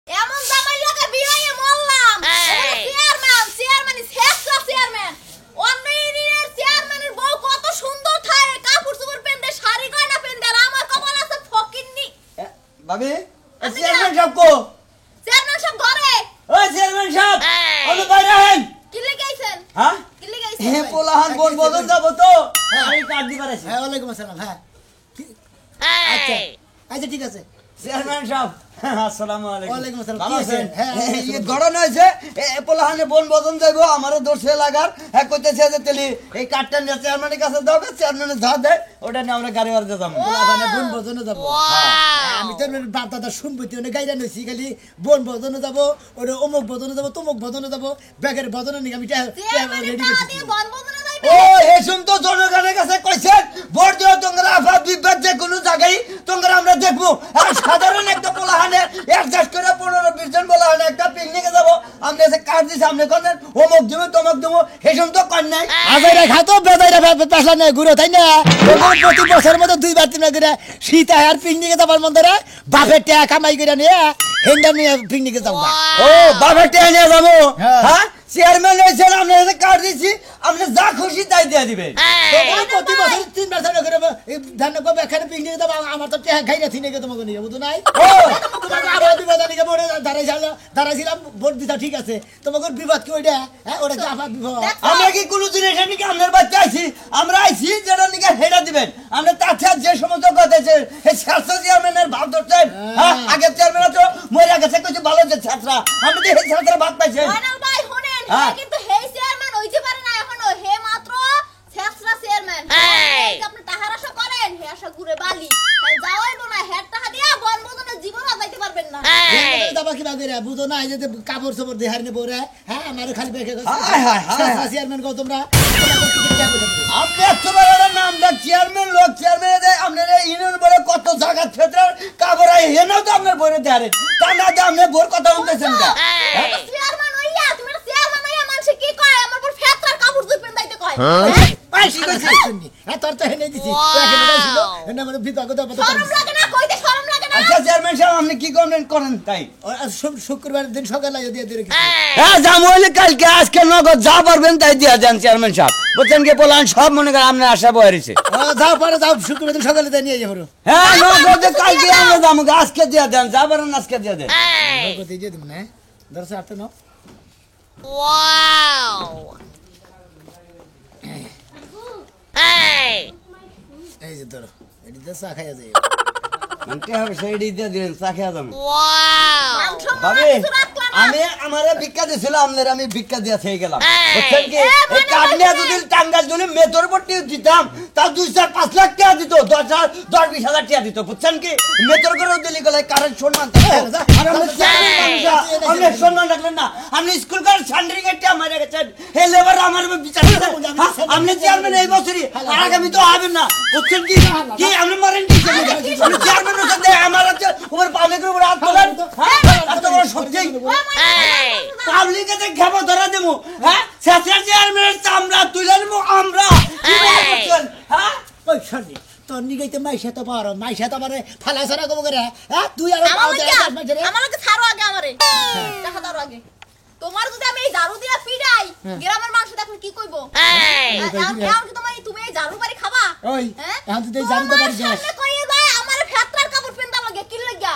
এমন জামাই লাগে বিয়ে মরলাম চেয়ারম্যান শ্রেষ্ঠ চেয়ারম্যান অন্য ইউনিয়নের চেয়ারম্যানের বউ কত সুন্দর থাকে কাপড় চোপড় পেন্দে শাড়ি গয়না পেন্দে আর আমার কপাল আছে ফকিন্নি ভাবি চেয়ারম্যান সাহেব কো চেয়ারম্যান সাহেব ঘরে ও চেয়ারম্যান সাহেব আপনি বাইরে আছেন কি লিখাইছেন হ্যাঁ কি লিখাইছেন হে পোলাহান বল বদল যাব তো আমি কাট দিবার আছি হ্যাঁ ওয়ালাইকুম আসসালাম হ্যাঁ আচ্ছা আচ্ছা ঠিক আছে চেয়ারম্যান সাহেব আসসালামু আলাইকুম ওয়ালাইকুম আসসালাম ভালো আছেন হ্যাঁ এই ঘটনা হইছে পোলাহানে বন বদন যাইবো আমারে দোষে লাগার হ্যাঁ কইতেছে যে তেলি এই কাটটা নিয়ে চেয়ারম্যানের কাছে দাও চেয়ারম্যানে যা দেয় ওটা নিয়ে আমরা গাড়ি বাড়িতে যাবো মানে বোন বদনে যাব আমি তো বাপ দাদা শুনবতি অনেক গাইরা নইছি খালি বোন বদনে যাব ওরে অমুক বদনে যাব তমুক বদনে যাব ব্যাগের বদনে নিয়ে আমি রেডি করছি ও এসুন তো জনগণের কাছে কইছেন ভোট দিও তোমরা আফাত বিবাদ যে কোনো জায়গায় তোমরা আমরা দেখবো আর সাধারণ একটা পোলাহানে অ্যাডজাস্ট করে 15-20 জন পোলাহানে একটা পিকনিকে যাব আমরা এসে কাজ দিই সামনে কোন অমুক দিমু তমুক দিমু এসুন তো কর নাই আজাইরা খাতো বেজাইরা পেছলা নেই ঘুরে তাই না প্রতি বছরের মধ্যে 2-3 বার করে শীত আর পিকনিকে যাবার মন্দরে বাপের টাকা কামাই করে নিয়ে হেন্ডা নিয়ে পিকনিকে যাব ও বাবার টেনে নিয়ে যাবো হ্যাঁ। হ্যাঁ চেয়ারম্যান হয়েছেন আমরা এসে কাজ দিচ্ছি আপনি যা খুশি তাই দিয়ে দিবেন প্রতি বছর 3 বার করে ধান কবে এখানে পিকনিকে যাব আমার তো টাকা খাইরা থিনে গে তোমাকে নিয়ে বুঝো নাই ও তোমাকে আবার বিবাদ নিয়ে বড় দাঁড়াইছিলাম ভোট দিতা ঠিক আছে তোমাকে বিবাদ কি ওইটা হ্যাঁ ওটা কি আবার বিবাদ আমরা কি কোনো জিনিস নাকি আপনার বাচ্চা আইছি আমরা আইছি যেটা নাকি হেডা দিবেন আমরা তাছাড়া যে সমস্ত কথা আছে এই ছাত্র চেয়ারম্যানের ভাব ধরছেন হ্যাঁ আগের চেয়ারম্যান তো মরে গেছে কিছু ভালো যে ছাত্রা আমি তো এই ছাত্রের ভাগ পাইছে ফাইনাল ভাই শুনেন হ্যাঁ। কিন্তু হে চেয়ারম্যান হইতে পারে না এখনো হে মাত্র শ্রেষ্ঠ চেয়ারম্যান আপনি তাহার আশা করেন হে আশা ঘুরে বালি যাওয়াইবো না হেড টাকা দিয়া বন বদনের জীবন যাইতে পারবেন না দাবা কি বাগেরা বুঝো না এই যে কাপড় চোপড় দেহার নে পরে হ্যাঁ আমার খালি বেকে হায় হায় হায় চেয়ারম্যান কও তোমরা আপনি এত বড় নাম দা চেয়ারম্যান লোক চেয়ারম্যান দেয় আপনার ইউনিয়ন বলে কত জায়গা ক্ষেত্রে কাবরাই হেনাও তো আপনার বইরে দেয়ারে তা না যে আপনি বোর কথা বলতেছেন না চেয়ারম্যান হইয়া তুমি চেয়ারম্যান হইয়া মানুষ কি কয় আমার পর ফেতরার কাপড় দুই পেন্দাইতে কয় পাইছি কইছি হ্যাঁ তোর তো হেনে দিছি এখানে ছিল এনে মানে ভিতর কথা শরম লাগে না কইতে শরম লাগে না আচ্ছা চেয়ারম্যান সাহেব আপনি কি করেন তাই শুক্রবার দিন সকালে দিয়ে দিয়ে রেখেছি হ্যাঁ জামুলি কালকে আজকে নগদ যা পারবেন তাই দিয়া যান চেয়ারম্যান সাহেব বুঝছেন কি বলেন সব মনে করেন আপনার আশা বয়ারিছে যাও পরে যাও শুক্রবার দিন সকালে দিয়ে নিয়ে যাবো হ্যাঁ নগদ কালকে আমরা যাবো আজকে দিয়া দেন যা পারেন আজকে দিয়া দেন নগদ দিয়ে দিব না দর্শক আটে নাও ওয়াও এই যে ধরো এটি দিয়ে চা খাইয়া যাই মানতে হবে সেই দিয়া দিলেন চা খেয়া যাবো ওয়াও ভাবি আমি আমারে ভিক্ষা দিছিল আপনার আমি ভিক্ষা দিয়া থেকে গেলাম বুঝছেন কি এই কাটনিয়া যদি টাঙ্গাল যদি মেতর পট্টি দিতাম তা 2-4-5 লাখ টাকা দিত 10-20 হাজার টাকা দিত বুঝছেন কি মেতর করে দিলি গেলে কারণ সম্মান আর আপনি সম্মান রাখলেন না আপনি স্কুল কার সান্ড্রিং এর টাকা মারা গেছেন হে লেবার আমার বিচার আপনি চেয়ারম্যান এই বছরই আর আগামী তো হবেন না বুঝছেন কি কি আপনি মারেন কি আপনি চেয়ারম্যান হচ্ছেন আমার আছে ওর পাবলিকের উপর হাত তোলেন এত বড় সত্যি পাবলিকে খেপা ধরা দেবো হ্যাঁ শেষের চেয়ারম্যানের চামড়া তুলে নেবো আমরা হ্যাঁ ওই সরি তোর নিগাইতে মাইসা তো পারো মাইসা তো আমারে ফালা ছাড়া কব করে হ্যাঁ তুই আর আমাকে ছাড়ো আগে আমারে দেখা দাও আগে তোমার যদি আমি এই ঝাড়ু দিয়া ফিরাই গ্রামের মানুষ দেখো কি কইবো এখন কি তুমি এই ঝাড়ু বাড়ি খাবা ওই এখন তুই ঝাড়ু তো বাড়ি যাস সামনে কইয়ে যায় আমারে ফেতরার কাপড় পেন্দা লাগে কি লাগিয়া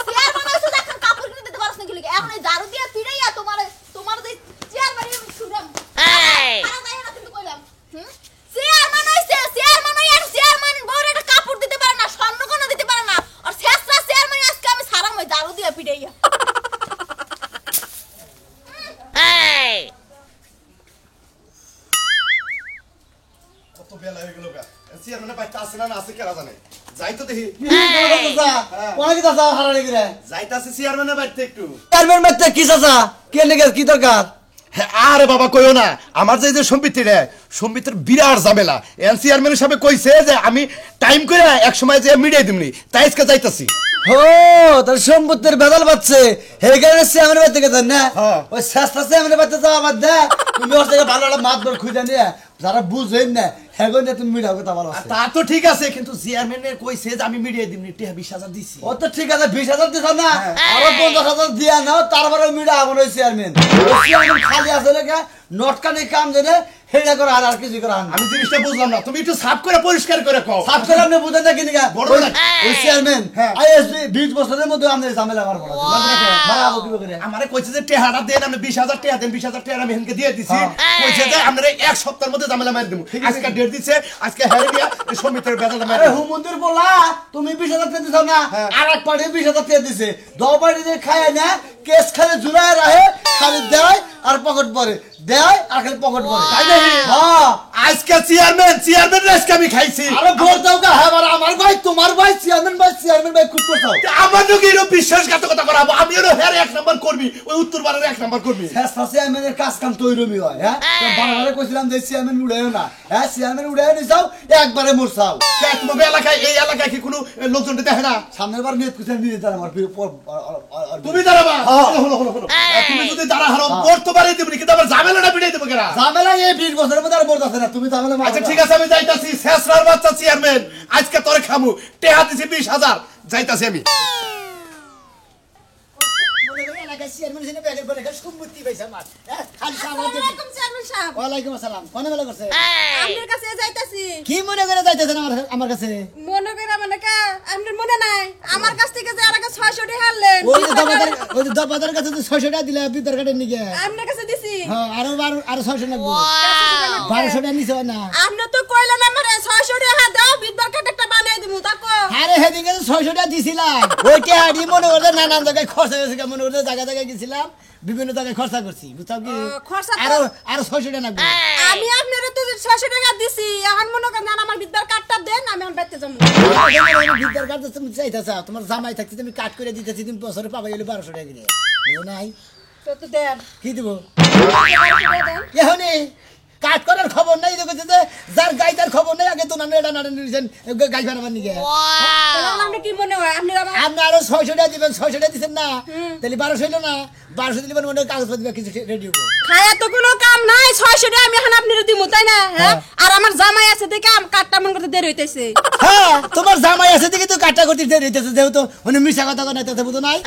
চেয়ার বানাইছো দেখেন কাপড় কিনে দিতে পারছ না কি লাগে এখন এই ঝাড়ু দিয়া ফিরাইয়া তোমার যে চেয়ার বাড়ি শুরাম খারাপ গায় না কিন্তু কইলাম চেয়ার বানাইছে চেয়ার বানাই আর চেয়ার মান বড় একটা কাপড় দিতে পারে না স্বর্ণ কোন দিতে পারে না আর শেষরা চেয়ার মানে আজকে আমি সারাম ওই ঝাড়ু দিয়া ফিরাইয়া কত বেলা হয়ে গেল চেয়ারম্যানে বাইতে আছে না আছে কেরা জানে যাই তো দেখি অনেক চাচা হারালে গিরে যাইতাছে চেয়ারম্যানের বাইতে একটু চেয়ারম্যান মারতে কি চাচা কে লেগে কি দরকার আরে বাবা কইও না আমার যে সম্পত্তি রে সম্পত্তির বিরাট ঝামেলা এন চেয়ারম্যানের সাহেব কইছে যে আমি টাইম করে এক সময় যে মিডিয়াই দিমনি তাই আজকে যাইতাছি ও তোর সম্পত্তির বেদাল বাচ্চে হে কারণে চেয়ারম্যানের বাড়িতে গেছেন না ওই শেষটা চেয়ারম্যানের বাড়িতে যাওয়া বাদ দে তুমি ওর থেকে ভালো ভালো মাত বল খুঁজে নিয়ে যারা বুঝেন না হ্যাঁ গো তুমি মিডাও কথা ভালো আছে তা তো ঠিক আছে কিন্তু চেয়ারম্যানের কইছে যে আমি মিডিয়ে দিমনি টিয়া 20,000 দিছি ও তো ঠিক আছে 20,000 দিছ না আরো 50,000 দিয়া নাও তারপরে মিডা আমার ওই চেয়ারম্যান খালি আছে লেগে নটকানি কাম জানে হেডা করে আর কিছু করে আন আমি জিনিসটা বুঝলাম না তুমি একটু সাফ করে পরিষ্কার করে কও সাফ করে আপনি বুঝেন না কিনা বড় না। ওই চেয়ারম্যান হ্যাঁ। আইএসবি 20 বছরের মধ্যে আমাদের ঝামেলা আমার পড়া মারাবো কি করে আমারে কইছে যে টেহাটা দেন আমি 20,000 টাকা দেন 20,000 টাকা আমি হেনকে দিয়ে দিছি কইছে যে আমরা এক সপ্তাহের মধ্যে ঝামেলা মার দেব আজকে ডেট দিছে আজকে হেরে দিয়া এই সমিতির বেতনটা মার আরে হুমন্দির বলা তুমি 20,000 টাকা দিছো না আর এক পার্টি 20,000 টাকা দিছে দো পার্টি যে খায় না কেস খালি জুলাই রাহে খালি দেয় আর পকেট পরে দেয় আর খালি পকেট পরে তাই নাকি? হ্যাঁ আজকে চেয়ারম্যান আজকে আমি খাইছি আরে ভোট দাও কা হ্যাঁ আমার ভাই তোমার ভাই চেয়ারম্যান ভাই খুব করছাও আমার লোকে এরকম বিশ্বাসঘাতকতা করাবো আমি এর হের 1 নাম্বার করবি ওই উত্তরবারের 1 নাম্বার করবি ফেসলা চেয়ারম্যানের কাজ কাম তৈরমি হয় হ্যাঁ বারবার কইছিলাম যে চেয়ারম্যান উড়াইও না হ্যাঁ চেয়ারম্যান উড়াই নিছাও একবারে মরছাও কে তোমাদের এলাকায় এই এলাকায় কি কোনো লোকজন দেখে না সামনের বার নিয়ত কইছেন নিয়ে তার আমার তুমি দাঁড়াবা হ্যাঁ। হলো তুমি যদি দাঁড়া হারো বর্তমানে দেবনি কিন্তু আমার ঝামেলাটা বিড়াই দেবো কেনা ঝামেলা এই 20 বছরের মধ্যে আর বলতাছে না তুমি ঝামেলা আচ্ছা ঠিক আছে আমি যাইতাছি শেষরার বাচ্চা চেয়ারম্যান আজকে তোরে খামু টেহা দিছি 20,000 যাইতাছি আমি মনে করি এলাকায় চেয়ারম্যান ছিল ব্যাগের পরে সম্পত্তি পাইছে আমার খালি সামাল দিয়ে আসসালামু আলাইকুম চেয়ারম্যান সাহেব ওয়ালাইকুম আসসালাম কোনে বেলা করছে আপনার কাছে যাইতাছি কি মনে করে যাইতেছেন আমার কাছে মনে করে মানে কা আপনার মনে নাই আমার কাছ থেকে যে আরেক 600 টাকা হারলেন ওই যে দবাদার কাছে তো 600 টাকা দিলে বিদ্যার কাটের নিকে আপনার কাছে দিছি হ্যাঁ আরো 600 লাগবে 1200 টাকা নিছে না আপনি তো কইলেন আমারে 600 টাকা দাও বিদ্যার কাট একটা বানাই দিমু তাকো আরে সেদিকে 600 টাকা দিছিলাম ওইটা আড়ি মনে করে নানান জায়গায় খরচা হয়েছে মনে করে জায়গায় গেছিলাম বিভিন্ন জায়গায় খরচা করছি বুঝছো কি খরচা তো- আরো 600 টাকা লাগবে আমি আপনারে তো 600 টাকা দিছি এখন মনে করেন আমার বিদ্যার কাটটা দেন আমি এখন বাইতে যাবো বিদ্যার কার্ড তুমি চাইতেছ তোমার জামাই থাকতে তুমি কাট করে দিতেছি তুমি বছরে পাবা গেলে 1200 টাকা করে বুঝো নাই তো দেন কি দিব 1200 টাকা দেন এখনই কাট করার খবর নাই দেখেছে যে যার গাই তার খবর নাই আগে তো না এটা নাড়ে নিয়েছেন গাই বানাবার নিকে তাহলে আপনি কি মনে হয় আপনি আমার আপনি আরো 600 টাকা দিবেন 600 টাকা দিচ্ছেন না তাহলে 1200 হইলো না 1200 দিলে মনে কাগজপত্র দিবে কিছু রেডি হবো খায়া তো কোনো কাম নাই 600 টাকা আমি এখন আপনারে দিমু তাই না হ্যাঁ আর আমার জামাই আছে দেখে আম কাটটা মন করতে দেরি হইতাছে হ্যাঁ তোমার জামাই আছে দেখি তো কাটা করতে দেরি হইতেছে যেহেতু উনি মিশা কথা কয় না তাতে বুঝো নাই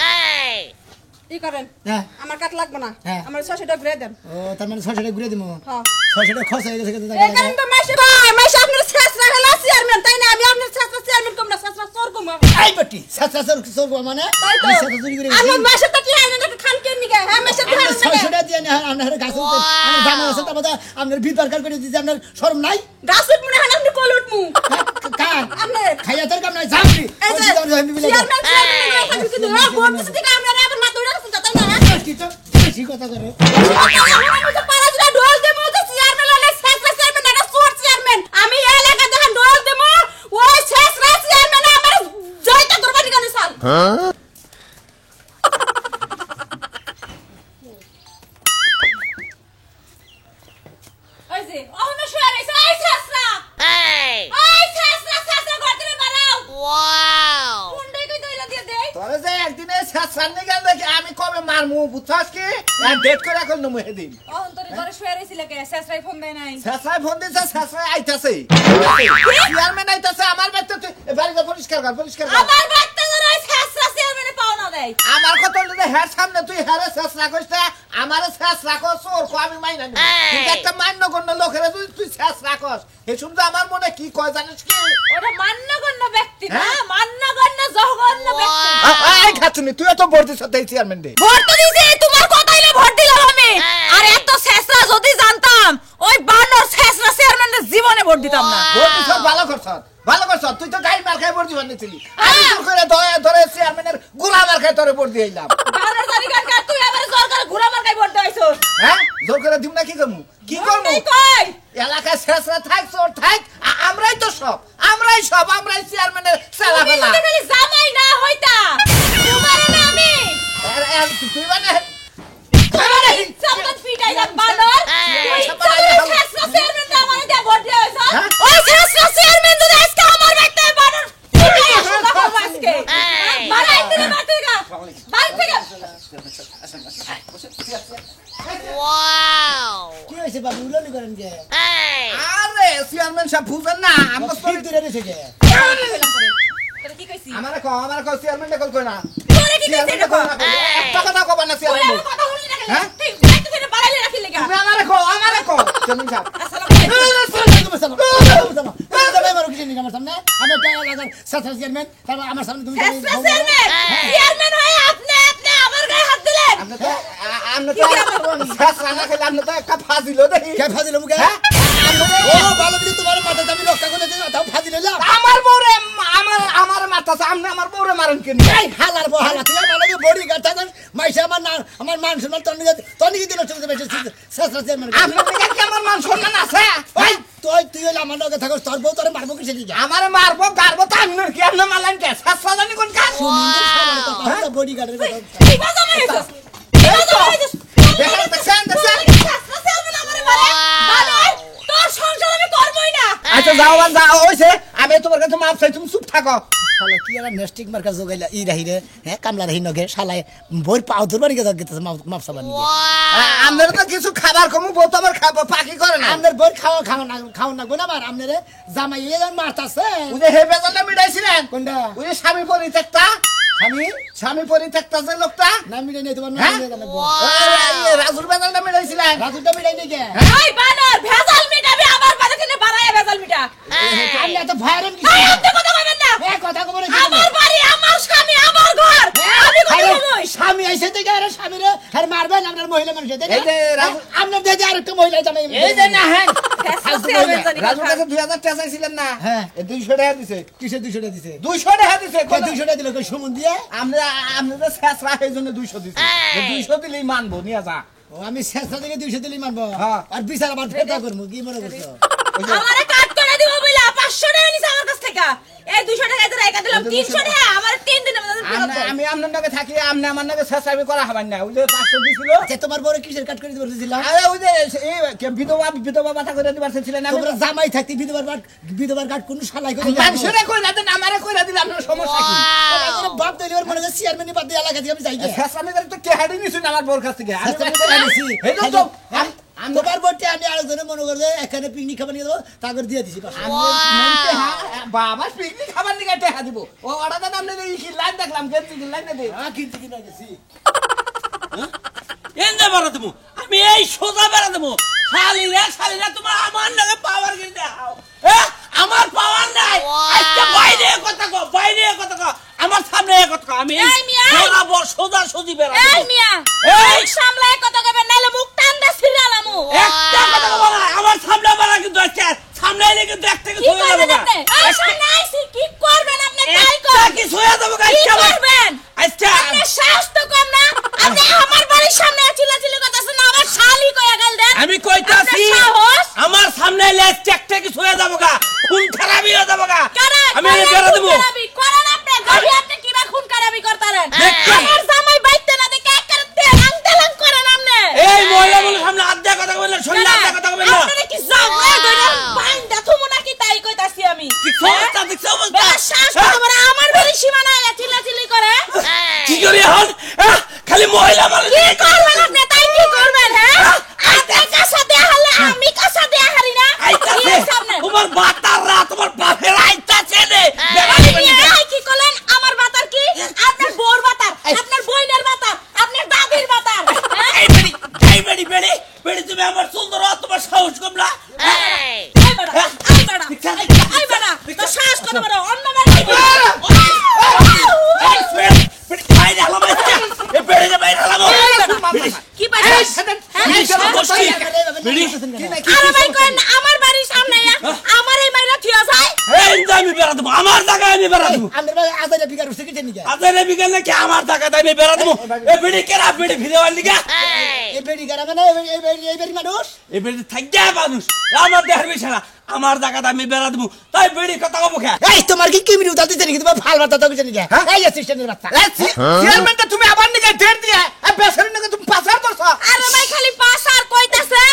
কি করেন হ্যাঁ আমার কাট লাগবে না হ্যাঁ। আমার 600 টাকা ঘুরে দেন ও তার মানে 600 টাকা ঘুরে দিমু হ্যাঁ 600 টাকা খরচ হয়ে গেছে কিন্তু এই কারণ তো মাসে ভাই মাসে আপনার ছেছরা হলো চেয়ারম্যান তাই না আমি আপনার ছেছরা চেয়ারম্যান কম না ছেছরা চোর কম এই বেটি সাসা সর মানে তাই তো মিশা কথা চুরি করে আমি মাসে তো কি আইনা খান কেন নিগে হ্যাঁ মাসে তো হার 600 টাকা দিয়ে না আপনার গাছ উঠতে আমি জানা আছে তারপরে আপনার ভিতর কার করে দিতে আপনার শরম নাই গাছত মনে হয় আপনি কল উঠমু কার আপনার খাইয়া তোর কাম নাই জামরি এই যে চেয়ারম্যান চেয়ারম্যান কিন্তু হ্যাঁ ভোট দিতে থেকে আমরা আবার মাথা উড়া দিতে তাই না কি তো বেশি কথা করে আমি তো পারাজরা ঢোল দেমু তো চেয়ারম্যান না ছেছরা চেয়ারম্যান না চোর চেয়ারম্যান আমি এই এলাকা দেখেন ঢোল দেমু ওই ছেছরা চেয়ারম্যান আমার জয়টা দরবারি গানে সাল ওই যে অহনা শুয়ে রইছে এই ছেছরা ওই ছেছরা গর্তে বানাও কোনটাই কই দইলা দিয়ে দেই তোরে যে একদিনে সাত নিগাল দেখি আমি কবে মারমু বুঝছস কি ডেট করে রাখল নমু হেদিন অহন তোরে ঘরে শুয়ে রইছিল কে ছেছরাই ফোন দেয় নাই সাসাই ফোন দিছে সাসাই আইতাছে চেয়ারম্যান আইতাছে আমার বাড়িতে তুই বাড়িটা পরিষ্কার কর আমার বাচ্চা ধরে ছেছরা চেয়ারম্যানে পাও না দেয় আমার কথা হলো যে হ্যাঁ সামনে তুই হ্যাঁ শেষ রাখোস না আমার শেষ রাখো চোর কো আমি মাইনা নি কিন্তু একটা মান্য গণ্য লোকের তুই শেষ রাখোস এ শুনতে আমার মনে কি কয় জানিস কি ওটা মান্যগণ্য ব্যক্তি না মান্যগণ্য জঘন্য ব্যক্তি এই খাতুনি তুই এত ভোট দিছ তাই চেয়ারম্যান দে ভোট তো দিছি তোমার কথাইলে ভোট দিলাম আমি আর এত ছেছরা যদি জানতাম ওই বানর ছেছরা চেয়ারম্যানের জীবনে ভোট দিতাম না ভোট দিছ ভালো করছ তুই তো গাই মার খাই ভোট দিবি নিছিলি আমি জোর করে ধরে চেয়ারম্যানের গুলা মার খাই তোরে ভোট দিলাম বানর জানি কার তুই আবার জোর করে ঘুরা মার খাই ভোট দেইছস হ্যাঁ জোর করে দিম না কি করমু কি করমু কই এলাকায় শেষরা থাক চোর থাক আমরাই তো সব আমরাই চেয়ারম্যানের সেলা তুমি ফেলা যদি খালি জামাই না হইতা তোমার না আমি তুই মানে সম্পদ ফিটাইলাম বানর তুই ছেছরা চেয়ারম্যান আমারে দিয়ে ভোট দিয়েছস হ্যাঁ? ওই ছেছরা চেয়ারম্যান যদি আজকে আমার ব্যক্তি বানর আজকে বাড়াই দিলে বাড়তে গা বাড়ি থেকে কি হয়েছে বাবু উলনি করেন কে আরে চেয়ারম্যান সাহেব বুঝেন না আমরা ঠিক দূরে রয়েছে কে তোরা কি কইছিস আমারে কও চেয়ারম্যান কল কই না তোরা কি কইছিস এটা কও একটা কথা কবা না চেয়ারম্যান ওই কথা বলি না কেন হ্যাঁ? তুই বাইতে ফেলে বাড়াইলে রাখি লাগা তুমি আমারে কও চেয়ারম্যান সাহেব আসসালামু আলাইকুম আমার সামনে আমি চেয়ারম্যান তারপর আমার সামনে তুমি চেয়ারম্যান হয় আপনি আমার গায়ে হাত দিলেন আমরা তো শেষ রান্না খেলে আমরা তো একটা ফাজিল দেখি কে ফাজিল মুখে হ্যাঁ? ও ভালো করে তোমার মাথা আমি রক্ষা করে দিই তাও ফাজিল হইলাম আমার বউরে আমার মারতাছে আপনি আমার বউরে মারেন কেন এই হালার বহালা তুই মানে বডি গার্ড থাকার মাইসা আমার মান সম্মান তনিকে দিল চলতে বেশি শেষরা চেয়ারম্যান আপনার দিকে কি আমার মান সম্মান আছে ওই তুই হইলে আমার লগে থাকস তোর বউ তোরে মারবো কিসে দিকে আমারে মারবো গারবো তো আপনি কি আপনি মারলেন কে শেষরা জানি কোন কাজ বডি গার্ডের কথা কি বাজা মারিছস কি বাজা মারিছস দেখছেন চেয়ারম্যান আমারে মারে বাজার তোর সংসার আমি করবই না আচ্ছা যাও হইছে আমি তোমার কাছে মাপ চাই তুমি চুপ থাকো শালা কি আর নেস্টিক মার্কা জগাইলা ই রাহিরে হ্যাঁ কামলা রাহি নগে শালায় বই পাও ধরবার গেছে গেছে মাপ সাবান নিয়ে আপনার তো কিছু খাবার কমু বউ তো আমার খাবো পাকি করে না আমাদের বই খাও না গোনা মার আমাদের জামাই এ মারতাছে ওই যে হে বেজালটা মিটাইছিলেন কোনটা ওই যে স্বামী পরিত্যক্তা স্বামী পরিত্যক্তা যে লোকটা না মিটাই নেই তোমার হ্যাঁ? নাম নিয়ে জানাবো এই রাজুর বেজালটা মিটাইছিলেন রাজুটা মিটাই নেই কে ওই বানর ভেজাল মিটাবি আমার বাজা কিনে বাড়ায়া ভেজাল মিটা আমি এত ভাইরাল কি এই আপনি কথা বলবেন না এ কথা কবরে আমার বাড়ি আমার স্বামী আমার ঘর আমি কথা বলবো স্বামী আইছে থেকে আরে স্বামীরে আর মারবেন আপনার মহিলা মানুষ এতে এই যে রাজু- আপনার দিদি আরেকটা মহিলা জামাই এই যে না হ্যাঁ চেয়ারম্যান জানি রাজুর কাছে 2000 টাকা চাইছিলেন না হ্যাঁ। এই 200 টাকা দিছে কিসে 200 টাকা দিছে 200 টাকা দিছে কই 200 টাকা দিল কই সুমন দিয়ে আমরা তো শেষ রাখের জন্য 200 দিছি 200 দিলেই মানবো নিয়ে যা ও আমি শেষটা থেকে 200 দিলি মানবো হ্যাঁ। আর বিচার আবার ফেটা করবো কি মনে করছো আমারে কাট করে দিব বইলা 500 টাকা নিছে আমার কাছ থেকে এই 200 টাকা ধরে একা দিলাম 300 টাকা আমার 3 দিনের মধ্যে ফেরত দাও আমি আপনার নাকি থাকি আপনি আমার নাকি শেষ আমি করা হবেন না ওই যে 500 দিছিল যে তোমার বড় কিসের কাট করে দিছিলাম আরে ওই যে এই বিধবা বাটা করে দিবার ছিলেন আমি তোমরা জামাই থাকতে বিধবার কাট কোন শালাই করে মানুষেরে কইরা দেন আমারে কইরা দিলে আপনার সমস্যা কি আমার বাপ দলিবার মনে হয় চেয়ারম্যানই বাদ দিয়ে এলাকা থেকে আমি যাই গে শেষ আমি তো কে হাড়ি নিছুন আমার বউর কাছ থেকে আমি শেষ আমি নিছি। হেডো তো তোমার বটে আমি আরেকজনের মনে করলে এখানে পিকনিক খাবার নিয়ে দেবো তারপর দিয়ে দিছি পাশে। বাবা পিকনিক খাবার নিয়ে টাকা দিব ও অর্ডার দেন আপনি এই কি লাইন দেখলাম গেছি লাইন দে কিনতে কিনা গেছি এনে বেড়া দেবো আমি এই সোজা বেড়া দেবো শালিরা তোমার আমার নাকি পাওয়ার কিনে দেখাও আমার পাওয়ার নাই আজকে বাইরে কথা কো আমার সামনে কথা কো আমি এই মিয়া! সোজা সুজি বেড়া এই দেবো মিয়া এই! এই সামলায় কথা কইবেন নাইলে মুখ টান দা ছিড়ালামু একটা কথা বলা আমার সামনে বেড়া কিন্তু আজকে সামনে এলে কিন্তু একটা কি কিছু হয়ে যাবে করবেন আপনি এই সামনে আইছি কি করবেন আপনি তাই একটা করেন কিছু হয়ে যাবে কি করবেন আজকে আপনি সাহস তো কম না আপনি আমার বাড়ির সামনে চিল্লাচিল্লি করতেছেন না আমার শালি কইয়া গেল দেন আমি কইতাছি আপনার সাহস? আমার সামনে এলে একটা কিছু হয়ে যাবে গা খুন খারাপই হয়ে যাবে গা কারণ আমি এনে বেড়া দেবো করেন আপনি গাবি আপনি কিবা খুন খারাপি করতারেন দেখছি। আমার জামাই বাইতে না দেখে এক করে তেলাং করেন আপনি এই মহিলা বলে সামনে আড্ডা কথা বললে শরীরে আড্ডা কথা বললে আপনারে কি জাগরে ধরে বাইন্দা থুমু নাকি তাই কইতাছি আমি অবস্থা দেখছো অবস্থা বেলা শ্বাস করে আমার বাড়ির সীমানায় চিল্লাচিল্লি করে কি করি এখন খালি মহিলা বলে কি করবেন আপনি তাই কি করবেন হ্যাঁ আপনি কাছে দেয়া হলে আমি কাছে দেয়া হারি না আইতাছে কি সামনে তোমার বাতাররা তোমার বাপের আইতাছে রে এই কি করলেন আমার বাতার কি আপনার বউর বাতার আপনার বইনের বাতার আপনার দাদির বাতার হ্যাঁ? এই বেড়ি তুমি আমার সুন্দর তোমার সাহস কম না এই বাড়া, এই বাড়া, তোর সাহস কত বড়, অন্য বাড়ি যাবি। কি পাইছিস? আরে ভাই কই না, আমার বাড়ির সামনে আমার এই মাইরা থিয়া যায় আমি বেড়া দেবো আমার জায়গায় আমি বেড়া দেবো আমাদের ভাই আজারে বিকার উঠছে কিছে নিকে আদের বিকেল নাকি আমার জায়গায় আমি বেড়া দেবো এ বেড়ি কেরা বেড়ি ফিরে আনলি গা এই বেড়ি গারা মানে এই বেড়ি মানুষ এই বেড়ি থাকবে মানুষ আমার দেহের বিছানা আমার জায়গায় আমি বেড়া দেবো তাই বেড়ি কথা কব খা এই তোমার কি কিমিরি উতালতে জানি কি তোমার ভাল বাতা তো কিছু নিকে এই অ্যাসিস্ট্যান্টের বাচ্চা চেয়ারম্যানটা তুমি আবার নিকে ডেট দিয়ে বেসারি নাকি তুমি পাচার করছো আরে ভাই খালি পাসার কইতাছে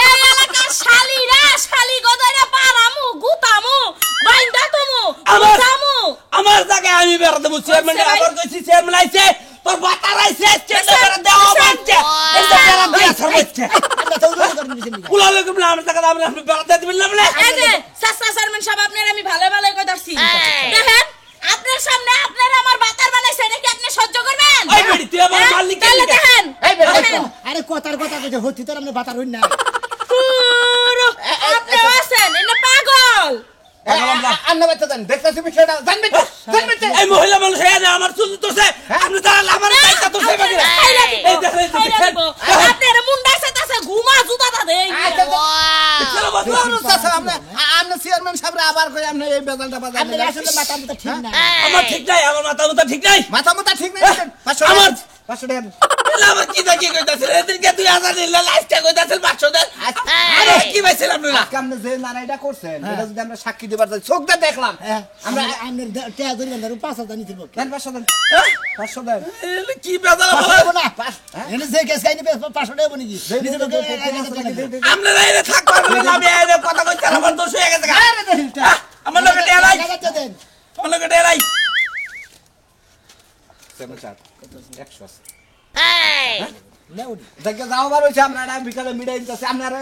এই এলাকার শালিরা শালি গদাইরা পারামু গুতামু বাইন্দা তুমু আমার জামু আমার জায়গায় আমি বেড়া দেবো চেয়ারম্যান আবার কইছি চেয়ারম্যান আইছে তোর বাতার আইছে চেয়ারম্যান আচ্ছা আমরা তো উড়ো করে নিছেন নি কুলা লোক আমরা টাকা আমরা আপনি বেড়াতে দিবেন না বলে এই যে সাসরা চেয়ারম্যান সাহেব আপনার আমি ভালো ভালো কই দর্শি দেখেন আপনার সামনে আপনার আমার বাতার বানাইছে এটা কি আপনি সহ্য করবেন ওই বেড়ি তুই আমার মালিক তাহলে দেখেন আরে কথার কথা কইতে হতি তোর আমরা বাতার হইন না পুরো আপনি আছেন এটা পাগল আন্না বাচ্চা জান দেখতেছি বিষয়টা জানবে তো জানবে তো এই মহিলা মানুষ এনে আমার চুল তোছে আপনি তাহলে আমার দায়িত্ব তোছে বাকি এই দেখেন আপনার মুন্ডা সেটাছে ঘুমা জুতাটা দেই চলো বাবা আমরা চেয়ারম্যান সাহেব আবার কই আমরা এই বেজালটা বাজার আমরা আসলে মাথা মতো ঠিক না আমার ঠিক নাই আমার মাথা মুতা ঠিক নাই মাথা মুতা ঠিক নাই আমার 500 টাকা এলা আমার কি দেখি কইতাছে এদিকে 2000 দিলা লাস্টে কইতাছে 500 দেন আরে কি পাইছিলাম না আজকে আপনি যে নারাইটা করছেন এটা যদি আমরা সাক্ষী দিবার যাই চোখ দিয়ে দেখলাম আমরা আমরা টেয়া ধরি না 5000 নিতে বল দেন 500 দেন 500 দেন এলে কি বেজাল পাবো না এনে যে কেস কাইনি 500 টাকা বনি কি নিজে লোকে আমরা রাইরে থাক পারবে না আমি এর কথা কইতে আমার দোষ হয়ে গেছে আমার লোকে টেলাই দেন আমার লোকে টেলাই চেয়ারম্যান সাহেব 100 আছে নেও দেখে যাও বার হইছে আমরা না বিকালে মিডাই দিতেছি আপনারা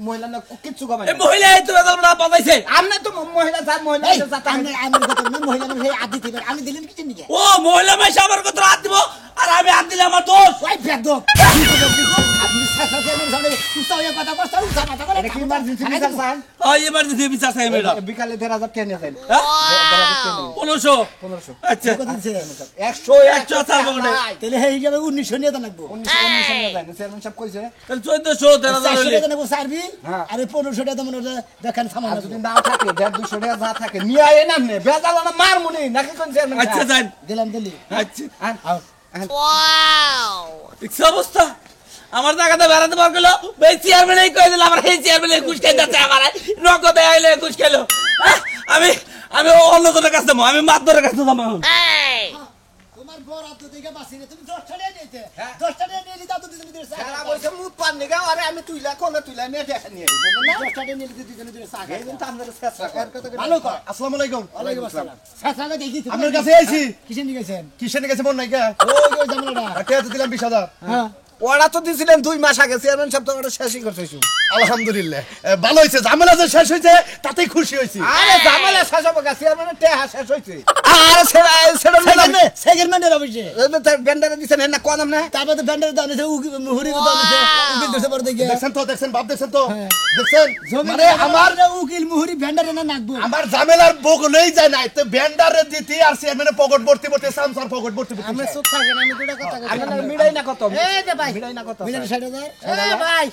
মহিলা না কিচ্ছু কবে এই মহিলা এই তো বেজাল না পাইছে আপনি তো মহিলা যা মহিলা এই যা আমরা আমরা কথা না মহিলা মানুষ এই আদি থেকে আমি দিলেন কি চিনি ও মহিলা মাইসা আমার কথা হাত দিব আর আমি হাত দিলে আমার দোষ ওই বেদব আপনি সাথে সাথে সামনে উস্তা হয়ে কথা কষ্ট উস্তা কথা করে এটা কি ইমার্জেন্সি বিচার চান ওই এমার্জেন্সি বিচার চাই ম্যাডাম বিকালে 10000 টাকা নিয়ে যান 1500 আচ্ছা কত দিছে 100 ছাড়বো না তাহলে এই যাবে 1900 নিয়ে লাগবো 19 নিয়ে যান চেয়ারম্যান সাহেব কইছে তাহলে 1400 400 1300 টাকা নেবো সার্ভিস হ্যাঁ। আর 1500 টাকা মনে দেখেন সামান আর যদি নাও থাকে 150 টাকা যা থাকে নিয়ে আয় না নে বেজাল না মার মুনি নাকি কোন চেয়ারম্যান আচ্ছা যান দিলাম দিলি আচ্ছা আও কি অবস্থা আমার জায়গাতে বেড়াতে পার গেল এই চেয়ারম্যান এই কই দিল আমার এই চেয়ারম্যান ঘুষ খাই যাচ্ছে আমার নগদে আইলে ঘুষ খেলো আমি আমি অন্যজনের কাছে যাবো আমি মাতবরের কাছে যাবো তোমার বড় তো দেখে বাসি রে তুমি 10 টাকা নিতে 10 টাকা নিয়ে দিতা তো দিতে দিতে সারা বলছে মুত পান নিগা আরে আমি তুইলা কোন তুইলা নিয়ে দেখা নিয়ে না 10 টাকা নিয়ে দিতে দুজনে দিতে সাগা এই কিন্তু আমাদের চেষ্টা কর কত করে ভালো কর আসসালামু আলাইকুম ওয়ালাইকুম আসসালাম সাগা দেখি তুমি আপনার কাছে আইছি কিসে নিয়ে গেছেন কিসের গেছে মন নাই কা ওই জামলাটা টাকা তো দিলাম 20000 হ্যাঁ ওরা তো দিছিলেন 2 মাস আগে চেয়ারম্যান সাহেব তো ওটা শেষই করতেছি আলহামদুলিল্লাহ ভালো হইছে ঝামেলা যে শেষ হইছে তাতেই খুশি হইছি আরে জামালা শেষ হবে গা চেয়ারম্যানের টেহা শেষ হইছে আরে সেটা সেকেন্ডের অবশ্যই বেন্ডারে দিছেন না কোন না তারপর তো ব্যান্ডের দাম আছে মুহুরি দাম আছে উকিল দোষে পড়ে দেখে দেখছেন বাপ দেখছেন তো দেখছেন মানে আমার উকিল মুহুরি ব্যান্ডারে না নাকবো আমার ঝামেলার বগলেই যায় নাই তো ব্যান্ডারে দিতে আর চেয়ারম্যানের পকেট ভর্তি ভর্তি সামসার পকেট ভর্তি ভর্তি আমরা চুপ থাকেন আমি দুটো কথা কই আপনারা মিডাই না কত এই যে ভাই মিডাই না কত মিলার 60000 এই ভাই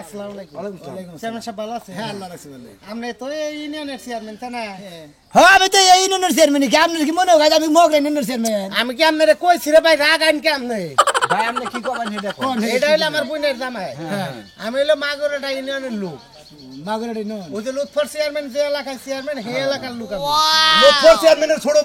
আসসালামু আলাইকুম ওয়ালাইকুম চেয়ারম্যান সাহেব ভালো আছে হ্যাঁ আল্লাহ রাখছে ভালো আমরা তো এই ইউনিয়নের চেয়ারম্যান তা না হ্যাঁ আমি তো এই ইউনিয়নের চেয়ারম্যান কি আপনার কি মনে হয় আমি মগরা ইউনিয়নের চেয়ারম্যান আমি কি আপনারে কইছি রে ভাই রাগ আইন কি আপনি ভাই আপনি কি কবেন এটা এটা হইলো আমার বোনের জামাই আমি হইলো মাগরটা ইউনিয়নের লোক মাগরা ইউনিয়ন ওই যে লুৎফর চেয়ারম্যান যে এলাকার চেয়ারম্যান হে এলাকার লোক আমি লোকফর চেয়ারম্যানের ছোট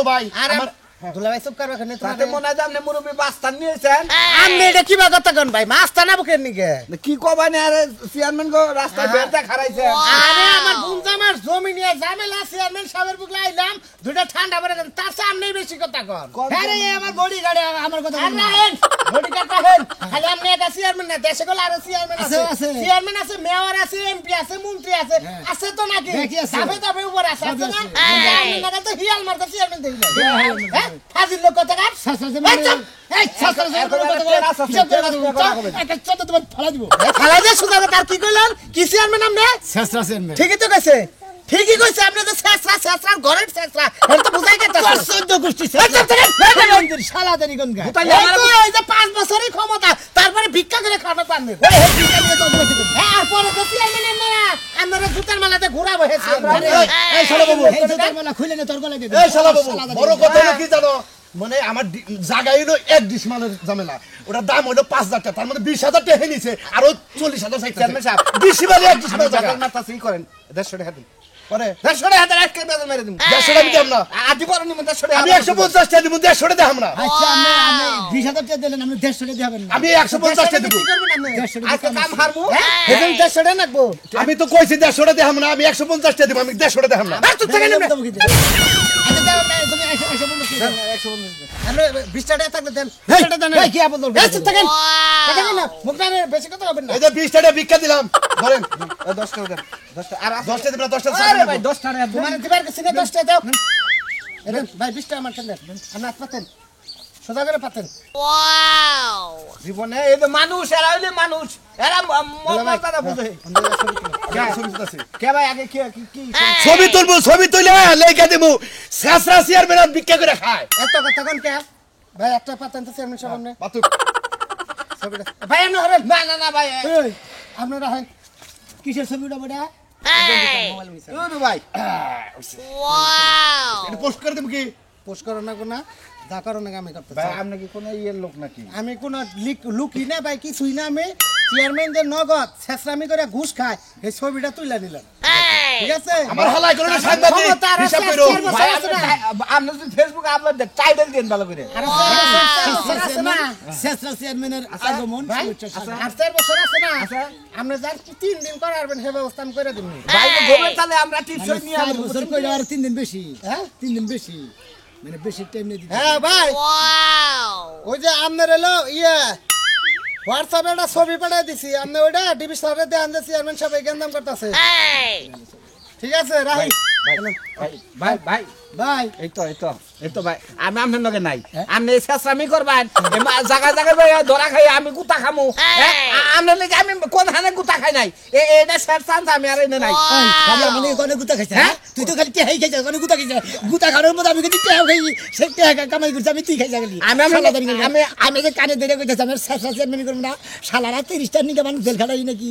ভাই আর আমার দুলাভাই চুপ করবে কেন তাতে মনে হয় আপনি মুরব্বী বাস্তান নিয়েছেন আপনি এটা কি কথা কোন ভাই মাস্তান না বুকের নিকে কি কবানে আরে চেয়ারম্যান গো রাস্তায় বেরটা খারাইছে আরে আমার বুমজামার জমি নিয়ে ঝামেলা চেয়ারম্যান সাহেবের বুকলা আইলাম দুটো ঠান্ডা পড়ে দেন তার সামনে বেশি কথা কর আরে আমার বডি গাড়ি আমার কথা আর না হেন বডি কাটা হেন খালি আপনি একটা চেয়ারম্যান না দেশে গেল আর চেয়ারম্যান আছে আছে। চেয়ারম্যান আছে মেয়র আছে এমপি আছে মন্ত্রী আছে আছে তো নাকি দেখি আছে। দাবে উপর আছে আছে না আপনি না তো হিয়াল মারতে চেয়ারম্যান দেখি হ্যাঁ। ফাজিল লোক কথা কাট শাসন মানে এই শাসন একটা চত তোমার ফলা দিব ফালাই দে সুদা তার কি কইলেন কি চেয়ারম্যান আপনি শাসন চেয়ারম্যান ঠিকই তো কইছে ঠিকই কইছে আপনি তো শেষরা ঘরের শেষরা এটা তো বুঝাই গেছে 14 গোষ্ঠী শালা দেরি কোন গা এই যে 5 বছরই ক্ষমতা তারপরে ভিক্ষা করে খাবে পারবে হ্যাঁ পরে তো চেয়ারম্যান আমরা জুতার মালাতে ঘোরাবো হে এই শালা বাবু এই যে তার মালা খুলে নে তোর গলায় দে এই শালা বাবু বড় কথা হলো কি জানো মানে আমার জায়গায় হলো 1 ডিসমানের ঝামেলা ওটার দাম হলো 5000 টাকা তার মধ্যে 20000 টাকা নিছে আর 40000 চাইছে চেয়ারম্যান সাহেব ডিসমানে 1 ডিসমানের জায়গা মাতাসি করেন 150 টাকা দিন পরে 150 টাকা এক কে বেদন মেরে দিন 150 টাকা দিতাম না আদি পরে নিমন 150 টাকা আমি 150 টাকা দিব 150 টাকা দেখাম না আচ্ছা আমি 20000 টাকা দিলেন আমি 150 টাকা দিবেন না আমি 150 টাকা দিব কি করবেন আপনি 150 টাকা আজকে কাম হারবো হেদিন 150 টাকা নাকবো আমি তো কইছি 150 টাকা দেখাম না আমি 150 টাকা দিব আমি 150 টাকা দেখাম না আর তুই থেকে নেবে আচ্ছা দাও তুমি 150 আমরা 20 টাকা থাকলে দেন এই কি আপন এই তুই থেকে দেখেন না মুখ না বেশি কথা হবে না এই যে 20 টাকা ভিক্ষা দিলাম ধরেন 10 টাকা দেন 10 টাকা আর 10 টাকা দিবেন 10 টাকা আরে ভাই 10 টাকা তোমার দিবার কাছে 10 টাকা দাও এদেন ভাই 20 টাকা আমার কাছে আপনি হাত পাতেন সোজা করে পাতেন জীবনে এই যে মানুষ এরা হইলে মানুষ এরা মর্যাদা বুঝে কে ভাই আগে কি ছবি তুলে লেখা দেবো শেষরা চেয়ারম্যান ভিক্ষা করে খায় এত কথা কোন কে ভাই একটা পাতেন তো চেয়ারম্যান সামনে পাতু ছবিটা ভাই এমন হবেন না ভাই এই আপনারা হয় কিসের ছবিটা বড়া ওরে ভাই এটা পোস্ট করে দেব কি পোস্ট করো না কোনা যা করো না আমি করতে ভাই আপনি কি কোন ইয়ের লোক নাকি আমি কোন লুকি না ভাই কিছুই না আমি চেয়ারম্যানদের নগদ ছেসরামি করে ঘুষ খায় এই ছবিটা তুইলা নিলাম ঠিক আছে আমার হালাই করে সাংবাদিক হিসাব করো ভাই আপনি যদি ফেসবুকে আপলোড দেন টাইটেল দেন ভালো করে ছেসরা চেয়ারম্যানের আগমন আর 4 বছর আছে না আপনি যার 3 দিন করে আসবেন সে ব্যবস্থা আমি করে দিব ভাই গোবে তাহলে আমরা টিপস নিয়ে 4 বছর কইলে আর 3 দিন বেশি হ্যাঁ 3 দিন বেশি মানে বেশি টাইম নেই হ্যাঁ ভাই ওই যে আপনার এলো হোয়াটসঅ্যাপে একটা ছবি পাঠিয়ে দিছি আপনি ওইটা ডিবি সাহেবের দেন যে চেয়ারম্যান সাহেব গেন্দাম করতেছে ঠিক আছে রাহি ভাই ভাই এই তো ভাই আমি আপনার লগে নাই আপনি শেষরামি করবেন জায়গায় ভাই ধরা খাই আমি গুতা খামু আপনার লগে আমি কোন হানে গুতা খাই নাই এটা শেষ চান্স আমি আর এনে নাই এই খালি মানে কোনে গুতা খাইছ হ্যাঁ তুই তো খালি টেহাই খাইছ কোনে গুতা খাইছ গুতা খাওয়ার মধ্যে আমি কিন্তু টেহা খাই সে টেহা কামাই করছ আমি তুই খাইছ গেলি আমি যে কানে ধরে কইতাছ আমি শেষ চেয়ারম্যান করব না শালারা 30 টা নিকে মানুষ জেল খাটাই নাকি